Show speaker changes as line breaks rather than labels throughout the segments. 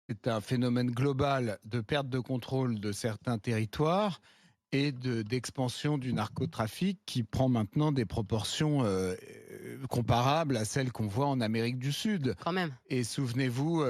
C'est un phénomène global de perte de contrôle de certains territoires et d'expansion du narcotrafic qui prend maintenant des proportions comparables à celles qu'on voit en Amérique du Sud.
Quand même.
Et souvenez-vous,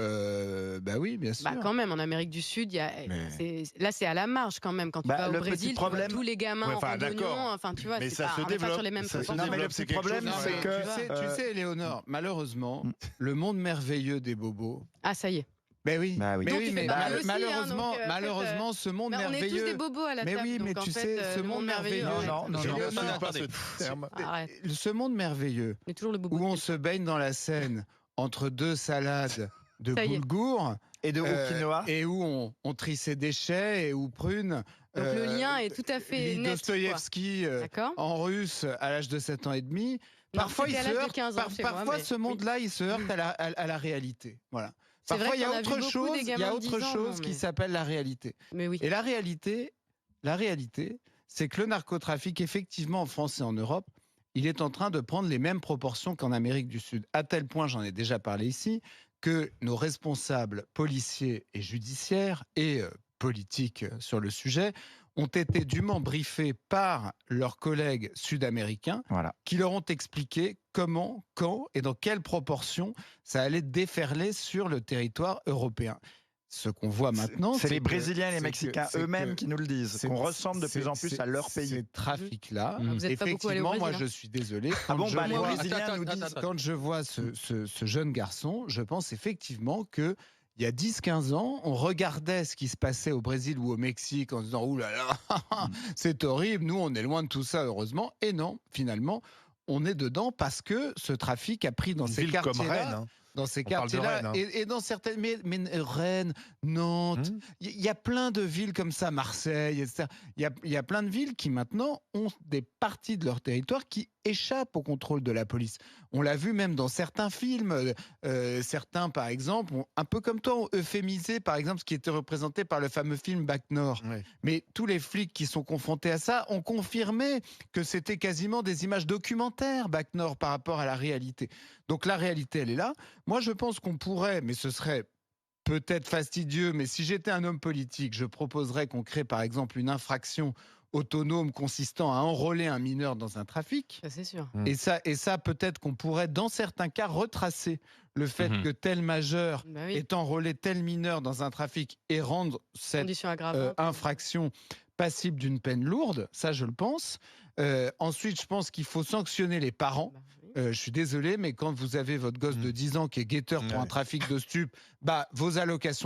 bah oui, bien
Bah,
sûr.
quand même, en Amérique du Sud, il y a
Mais
là, c'est à la marge quand même. Quand tu vas au
Le petit
Brésil, tu vois
problème,
tous les gamins
Ouais,
en
enfin,
randonnion,
d'accord.
enfin, tu vois,
Mais
c'est
ça
pas
se
on n'est pas sur
développe,
les mêmes
ça se
proportions.
développe, c'est quelque
problème,
chose.
c'est
mais
que,
tu sais, Éléonore, malheureusement,
Mmh.
le monde merveilleux des bobos.
Ah, ça y est.
Ben oui,
Bah oui.
mais
Donc
oui,
tu fais
mais
partie aussi, hein,
malheureusement,
donc, en fait,
malheureusement, ce monde
bah, on est tous
merveilleux.
des bobos à la
Mais
table,
oui, mais
donc en
tu
fait,
sais, ce
le
monde merveilleux.
arrête.
Non, non,
Je
non.
ne cautionne pas
Attendez.
ce terme.
Arrête,
Ce monde merveilleux
on est toujours le bobo
où
de
on
quelqu'un.
se baigne dans la Seine entre deux salades de
Ça y est.
boulgour
Et de quinoa.
et où on trie ses déchets et où prune.
Donc le lien est tout à fait
lit
net, quoi.
Dostoïevski
D'accord.
en russe à l'âge de 7 ans et demi.
Non,
Parfois, il
c'était à
se
l'âge de
heurte,
15 ans chez moi,
parfois
mais
ce
oui.
monde-là, il se heurte à la réalité. Voilà.
C'est vrai
Parfois, il y
qu'on
a
a vu
autre
beaucoup
chose,
des
il y a
gamins de
autre
10 ans,
chose
non,
qui
mais
s'appelle la réalité.
mais oui.
Et la réalité, c'est que le narcotrafic, effectivement, en France et en Europe, il est en train de prendre les mêmes proportions qu'en Amérique du Sud. À tel point, j'en ai déjà parlé ici, que nos responsables policiers et judiciaires et politiques sur le sujet ont été dûment briefés par leurs collègues sud-américains
Voilà.
qui leur ont expliqué comment, quand et dans quelles proportions ça allait déferler sur le territoire européen. Ce qu'on voit maintenant,
C'est les
que-
Brésiliens et les
c'est que-
Mexicains
c'est
eux-mêmes
que-
qui nous le disent,
c'est-
qu'on ressemble de plus en plus
c'est-
à leur pays.
Ces trafics-là,
Ah, vous êtes pas beaucoup allé au
effectivement, moi
Brésil, hein.
je suis désolé.
Ah
Quand
bon,
je
bah, les
vois-
Brésiliens nous disent.
quand je vois ce jeune garçon, je pense effectivement que il y a 10-15 ans, on regardait ce qui se passait au Brésil ou au Mexique en se disant « Ouh là là, c'est horrible, nous on est loin de tout ça heureusement ». Et non, finalement, on est dedans parce que ce trafic a pris dans
Une
ces
ville comme
quartiers-là.
Rennes. Hein.
Dans ces
On parle de
quartiers-là,
Rennes, hein.
et dans certaines, mais Rennes, Nantes, il y a plein de villes comme ça, Marseille, etc. Il y a plein de villes qui maintenant ont des parties de leur territoire qui échappent au contrôle de la police. On l'a vu même dans certains films. Certains, par exemple, ont, un peu comme toi, ont euphémisé, par exemple, ce qui était représenté par le fameux film Bac Nord.
Ouais.
Mais tous les flics qui sont confrontés à ça ont confirmé que c'était quasiment des images documentaires, Bac Nord, par rapport à la réalité. Donc la réalité, elle est là. Moi, je pense qu'on pourrait, mais ce serait peut-être fastidieux, mais si j'étais un homme politique, je proposerais qu'on crée par exemple une infraction autonome consistant à enrôler un mineur dans un trafic.
Ça, c'est sûr.
Et ça peut-être qu'on pourrait, dans certains cas, retracer le fait que tel majeur
Bah oui.
est enrôlé tel mineur dans un trafic et rendre cette
Conditions aggravantes.
infraction passible d'une peine lourde, ça je le pense. Ensuite, je pense qu'il faut sanctionner les parents.
Bah oui.
Je suis désolé, mais quand vous avez votre gosse de 10 ans qui est guetteur pour un trafic de stupes, bah, vos allocations